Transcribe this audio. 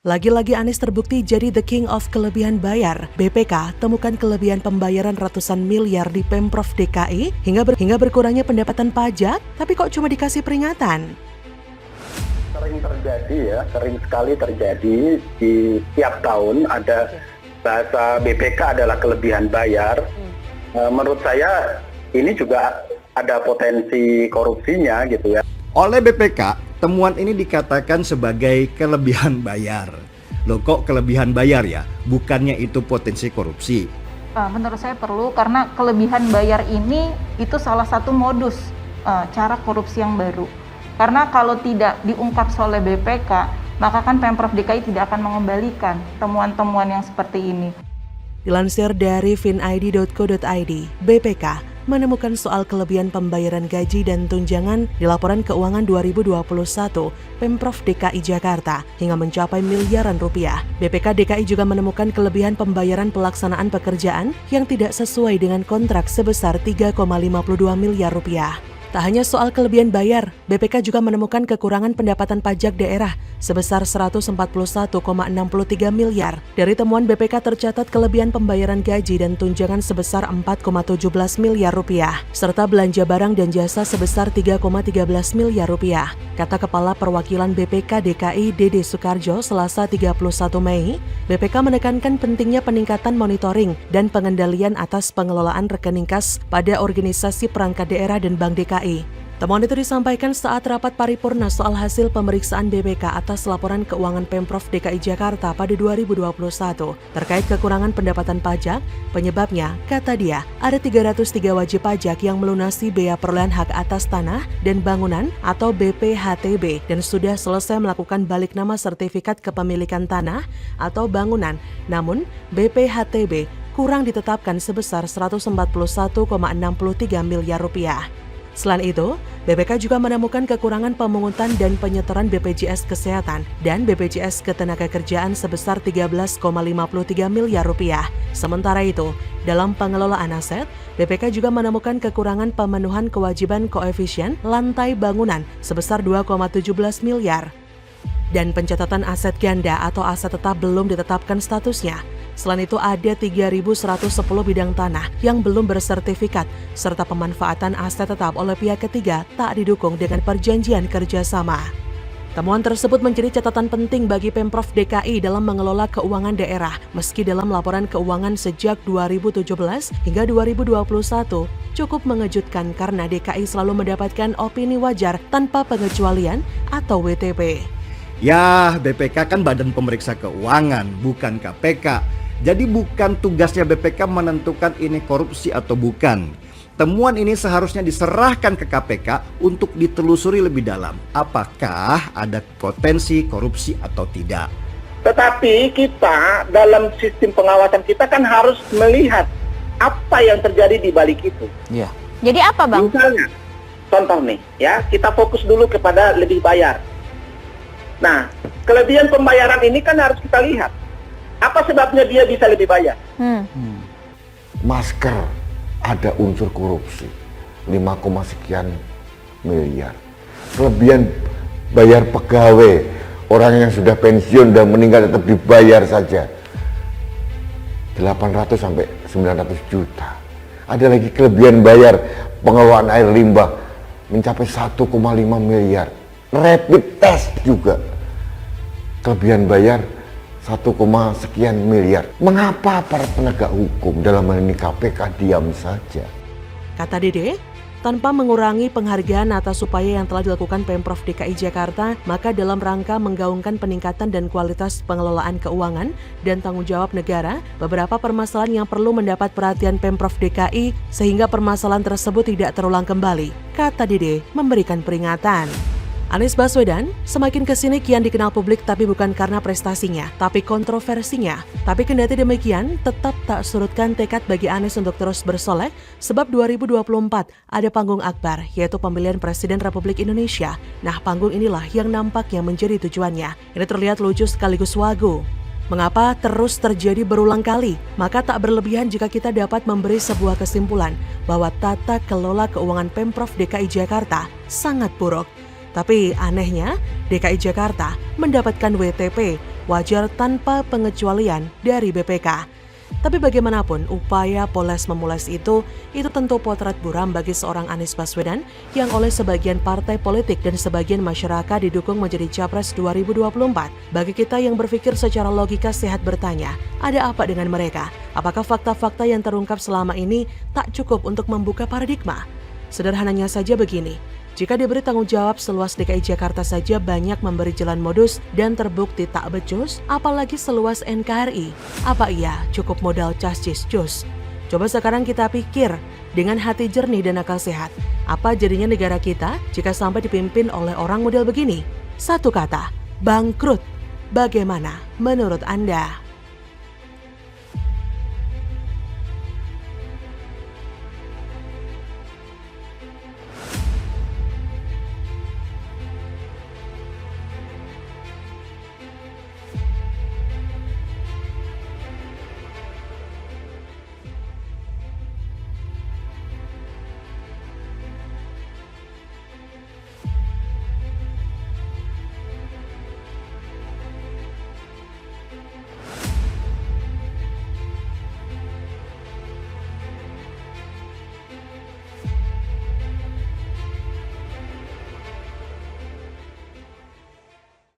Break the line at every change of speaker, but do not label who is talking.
Lagi-lagi Anies terbukti jadi the king of kelebihan bayar. BPK temukan kelebihan pembayaran ratusan miliar di Pemprov DKI hingga berkurangnya pendapatan pajak, tapi kok cuma dikasih peringatan?
Sering terjadi ya, sering sekali terjadi di tiap tahun ada bahasa BPK adalah kelebihan bayar. Menurut saya ini juga ada potensi korupsinya gitu ya.
Oleh BPK, temuan ini dikatakan sebagai kelebihan bayar. Loh kok kelebihan bayar ya? Bukannya itu potensi korupsi?
Menurut saya perlu, karena kelebihan bayar ini itu salah satu modus cara korupsi yang baru. Karena kalau tidak diungkap oleh BPK, maka kan Pemprov DKI tidak akan mengembalikan temuan-temuan yang seperti ini.
Dilansir dari finid.co.id, BPK menemukan soal kelebihan pembayaran gaji dan tunjangan di laporan keuangan 2021 Pemprov DKI Jakarta hingga mencapai miliaran rupiah. BPK DKI juga menemukan kelebihan pembayaran pelaksanaan pekerjaan yang tidak sesuai dengan kontrak sebesar 3,52 miliar rupiah. Tak hanya soal kelebihan bayar, BPK juga menemukan kekurangan pendapatan pajak daerah sebesar 141,63 miliar. Dari temuan BPK tercatat kelebihan pembayaran gaji dan tunjangan sebesar 4,17 miliar rupiah, serta belanja barang dan jasa sebesar 3,13 miliar rupiah. Kata Kepala Perwakilan BPK DKI Dede Soekarjo Selasa 31 Mei, BPK menekankan pentingnya peningkatan monitoring dan pengendalian atas pengelolaan rekening kas pada organisasi perangkat daerah dan Bank DKI. Temuan itu disampaikan saat rapat paripurna soal hasil pemeriksaan BPK atas laporan keuangan Pemprov DKI Jakarta pada 2021 terkait kekurangan pendapatan pajak. Penyebabnya, kata dia, ada 303 wajib pajak yang melunasi bea perolehan hak atas tanah dan bangunan atau BPHTB dan sudah selesai melakukan balik nama sertifikat kepemilikan tanah atau bangunan. Namun, BPHTB kurang ditetapkan sebesar 141,63 miliar rupiah. Selain itu, BPK juga menemukan kekurangan pemungutan dan penyetoran BPJS Kesehatan dan BPJS Ketenagakerjaan sebesar 13,53 miliar rupiah. Sementara itu, dalam pengelolaan aset, BPK juga menemukan kekurangan pemenuhan kewajiban koefisien lantai bangunan sebesar 2,17 miliar. Dan pencatatan aset ganda atau aset tetap belum ditetapkan statusnya. Selain itu ada 3.110 bidang tanah yang belum bersertifikat, serta pemanfaatan aset tetap oleh pihak ketiga tak didukung dengan perjanjian kerjasama. Temuan tersebut menjadi catatan penting bagi Pemprov DKI dalam mengelola keuangan daerah, meski dalam laporan keuangan sejak 2017 hingga 2021 cukup mengejutkan karena DKI selalu mendapatkan opini wajar tanpa pengecualian atau WTP.
Ya, BPK kan Badan Pemeriksa Keuangan, bukan KPK. Jadi bukan tugasnya BPK menentukan ini korupsi atau bukan. Temuan ini seharusnya diserahkan ke KPK untuk ditelusuri lebih dalam. Apakah ada potensi korupsi atau tidak.
Tetapi kita dalam sistem pengawasan kita kan harus melihat apa yang terjadi di balik itu.
Iya.
Jadi apa, Bang?
Misalnya, contoh nih ya, kita fokus dulu kepada lebih bayar. Nah, kelebihan pembayaran ini kan harus kita lihat. Apa sebabnya dia bisa lebih bayar?
Masker ada unsur korupsi 5, sekian miliar. Kelebihan bayar pegawai, orang yang sudah pensiun dan meninggal tetap dibayar saja 800 sampai 900 juta. Ada lagi kelebihan bayar pengelolaan air limbah mencapai 1,5 miliar. Rapid test juga kelebihan bayar 1, sekian miliar. Mengapa para penegak hukum dalam hal ini KPK diam saja?
Kata Dede, tanpa mengurangi penghargaan atas upaya yang telah dilakukan Pemprov DKI Jakarta, maka dalam rangka menggaungkan peningkatan dan kualitas pengelolaan keuangan dan tanggung jawab negara, beberapa permasalahan yang perlu mendapat perhatian Pemprov DKI sehingga permasalahan tersebut tidak terulang kembali. Kata Dede memberikan peringatan. Anies Baswedan semakin kesini kian dikenal publik tapi bukan karena prestasinya, tapi kontroversinya. Tapi kendati demikian, tetap tak surutkan tekad bagi Anies untuk terus bersolek, sebab 2024 ada panggung akbar, yaitu pemilihan Presiden Republik Indonesia. Nah, panggung inilah yang nampaknya menjadi tujuannya. Ini terlihat lucu sekaligus wagu. Mengapa terus terjadi berulang kali? Maka tak berlebihan jika kita dapat memberi sebuah kesimpulan bahwa tata kelola keuangan Pemprov DKI Jakarta sangat buruk. Tapi anehnya, DKI Jakarta mendapatkan WTP wajar tanpa pengecualian dari BPK. Tapi bagaimanapun, upaya poles memoles itu tentu potret buram bagi seorang Anies Baswedan yang oleh sebagian partai politik dan sebagian masyarakat didukung menjadi Capres 2024. Bagi kita yang berpikir secara logika sehat bertanya, ada apa dengan mereka? Apakah fakta-fakta yang terungkap selama ini tak cukup untuk membuka paradigma? Sederhananya saja begini, jika diberi tanggung jawab seluas DKI Jakarta saja banyak memberi jalan modus dan terbukti tak becus, apalagi seluas NKRI. Apa iya cukup modal cas-cis-cus? Coba sekarang kita pikir dengan hati jernih dan akal sehat. Apa jadinya negara kita jika sampai dipimpin oleh orang model begini? Satu kata, bangkrut. Bagaimana menurut Anda?